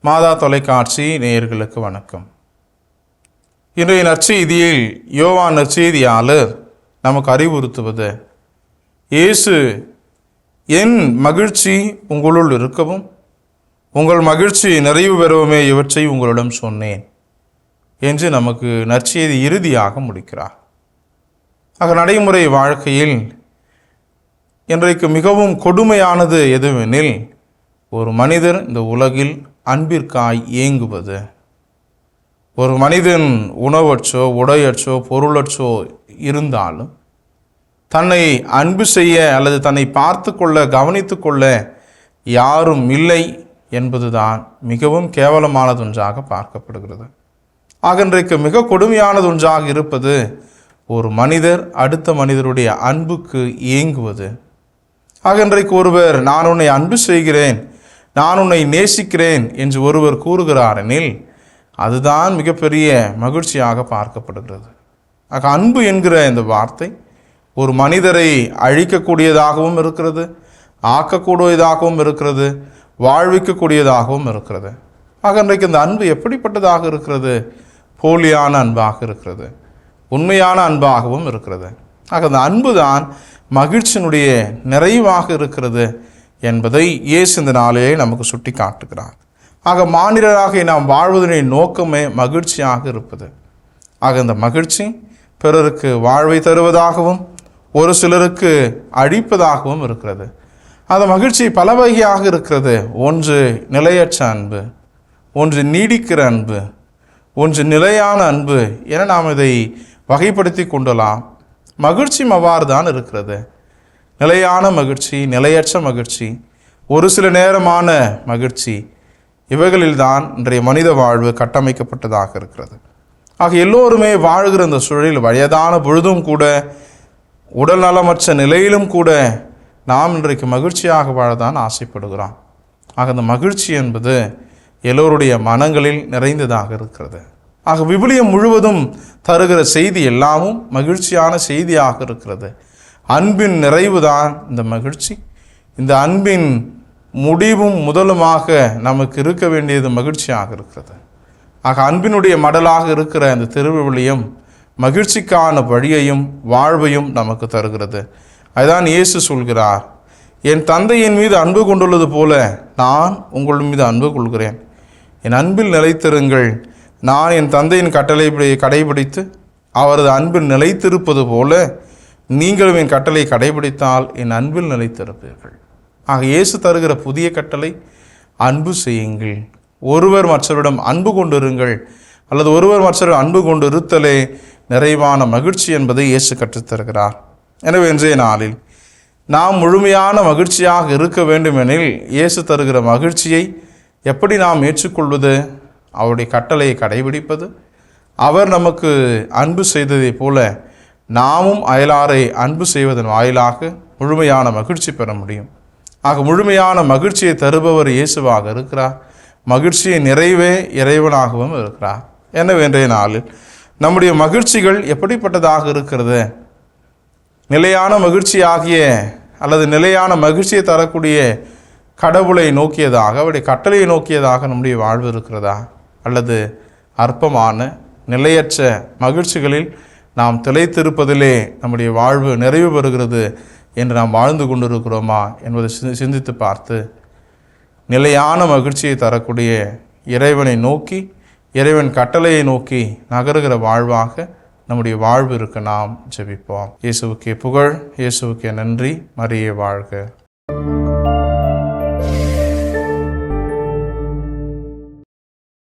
மாதா தொலைக்காட்சி நேயர்களுக்கு வணக்கம். இன்றைய நற்செய்தியில் யோவான் நற்செய்தியாளர் நமக்கு அறிவுறுத்துவது, இயேசு என் மகிழ்ச்சி உங்களுள் இருக்கவும் உங்கள் மகிழ்ச்சி நிறைவு பெறவுமே இவற்றை உங்களிடம் சொன்னேன் என்று நமக்கு நற்செய்தி இறுதியாக முடிக்கிறார். ஆக நடைமுறை வாழ்க்கையில் இன்றைக்கு மிகவும் கொடுமையானது எதுவெனில், ஒரு மனிதர் இந்த உலகில் அன்பிற்காய் ஏங்குவது. ஒரு மனிதன் உணவற்றோ உடையற்றோ பொருளற்றோ இருந்தாலும் தன்னை அன்பு செய்ய அல்லது தன்னை பார்த்து கொள்ள கவனித்து கொள்ள யாரும் இல்லை என்பதுதான் மிகவும் கேவலமானது ஒன்றாக பார்க்கப்படுகிறது. ஆக இன்றைக்கு மிக கொடுமையானது ஒன்றாக இருப்பது, ஒரு மனிதர் அடுத்த மனிதருடைய அன்புக்கு ஏங்குவது. ஆக இன்றைக்கு ஒருவர் நான் உன்னை அன்பு செய்கிறேன், நான் உன்னை நேசிக்கிறேன் என்று ஒருவர் கூறுகிறார் எனில் அதுதான் மிகப்பெரிய மகிழ்ச்சியாக பார்க்கப்படுகிறது. ஆக அன்பு என்கிற இந்த வார்த்தை ஒரு மனிதரை அழிக்கக்கூடியதாகவும் இருக்கிறது, ஆக்கக்கூடியதாகவும் இருக்கிறது, வாழ்விக்கக்கூடியதாகவும் இருக்கிறது. ஆக இன்றைக்கு இந்த அன்பு எப்படிப்பட்டதாக இருக்கிறது? போலியான அன்பாக இருக்கிறது, உண்மையான அன்பாகவும் இருக்கிறது. ஆக அந்த அன்பு தான் மகிழ்ச்சியினுடைய நிறைவாக இருக்கிறது என்பதை இயேசு இந்த நாளிலே நமக்கு சுட்டி காட்டுகிறார். ஆக மானிடராக நாம் வாழ்வதனுடைய நோக்கமே மகிழ்ச்சியாக இருப்பது. ஆக இந்த மகிழ்ச்சி பிறருக்கு வாழ்வை தருவதாகவும் ஒரு சிலருக்கு அழிப்பதாகவும் இருக்கிறது. அந்த மகிழ்ச்சி பல வகையாக இருக்கிறது. ஒன்று நிலையற்ற அன்பு, ஒன்று நீடிக்கிற அன்பு, ஒன்று நிலையான அன்பு என நாம் இதை வகைப்படுத்தி கொள்ளலாம். மகிழ்ச்சியும் அவ்வாறு தான் இருக்கிறது. நிலையான மகிழ்ச்சி, நிலையற்ற மகிழ்ச்சி, ஒரு சில நேரமான மகிழ்ச்சி, இவைகளில்தான் இன்றைய மனித வாழ்வு கட்டமைக்கப்பட்டதாக இருக்கிறது. ஆக எல்லோருமே வாழ்கிற இந்த சூழலில் வயதான பொழுதும் கூட, உடல் நலமற்ற நிலையிலும் கூட நாம் இன்றைக்கு மகிழ்ச்சியாக வாழதான் ஆசைப்படுகிறோம். ஆக அந்த மகிழ்ச்சி என்பது எல்லோருடைய மனங்களில் நிறைந்ததாக இருக்கிறது. ஆக விவிலியம் முழுவதும் தருகிற செய்தி எல்லாமும் மகிழ்ச்சியான செய்தியாக இருக்கிறது. அன்பின் நிறைவுதான் இந்த மகிழ்ச்சி. இந்த அன்பின் முடிவும் முதலுமாக நமக்கு இருக்க வேண்டியது மகிழ்ச்சியாக இருக்கிறது. ஆக அன்பினுடைய மடலாக இருக்கிற இந்த திருவிவிலியம் மகிழ்ச்சிக்கான வழியையும் வாழ்வையும் நமக்கு தருகிறது. அதுதான் இயேசு சொல்கிறார், என் தந்தையின் மீது அன்பு கொண்டுள்ளது போல நான் உங்கள் மீது அன்பு கொள்கிறேன். என் அன்பில் நிலைத்திருங்கள். நான் என் தந்தையின் கட்டளை கடைபிடித்து அவரது அன்பில் நிலைத்திருப்பது போல நீங்களும் என் கட்டளை கடைபிடித்தால் என் அன்பில் நிலைத்திருப்பீர்கள். ஆக இயேசு தருகிற புதிய கட்டளை, அன்பு செய்யுங்கள், ஒருவர் மற்றவரிடம் அன்பு கொண்டிருங்கள், அல்லது ஒருவர் மற்றவர் அன்பு கொண்டு இருத்தலே நிறைவான மகிழ்ச்சி என்பதை இயேசு கற்றுத்தருகிறார். எனவே இன்றைய நாளில் நாம் முழுமையான மகிழ்ச்சியாக இருக்க வேண்டுமெனில் இயேசு தருகிற மகிழ்ச்சியை எப்படி நாம் ஏற்றுக்கொள்வது? அவருடைய கட்டளையை கடைபிடிப்பது. அவர் நமக்கு அன்பு செய்ததை போல நாமும் அயலாரை அன்பு செய்வதன் வாயிலாக முழுமையான மகிழ்ச்சி பெற முடியும். ஆக முழுமையான மகிழ்ச்சியை தருபவர் இயேசுவாக இருக்கிறார். மகிழ்ச்சியை நிறைவே இறைவனாகவும் இருக்கிறார். எனவே இன்றைய நாளில் நம்முடைய மகிழ்ச்சிகள் எப்படிப்பட்டதாக இருக்கிறது? நிலையான மகிழ்ச்சியாகிய அல்லது நிலையான மகிழ்ச்சியை தரக்கூடிய கடவுளை நோக்கியதாக, அவருடைய கட்டளையை நோக்கியதாக நம்முடைய வாழ்வு இருக்கிறதா? அல்லது அற்பமான நிலையற்ற மகிழ்ச்சிகளில் நாம் திளைத்திருப்பதிலே நம்முடைய வாழ்வு நிறைவு பெறுகிறது என்று நாம் வாழ்ந்து கொண்டிருக்கிறோமா என்பதை சிந்தித்து பார்த்து நிலையான மகிழ்ச்சியை தரக்கூடிய இறைவனை நோக்கி, இறைவன் கட்டளையை நோக்கி நகருகிற வாழ்வாக நம்முடைய வாழ்வு இருக்க நாம் ஜெபிப்போம். இயேசுவுக்கே புகழ், இயேசுவுக்கே நன்றி. மரியே வாழ்க.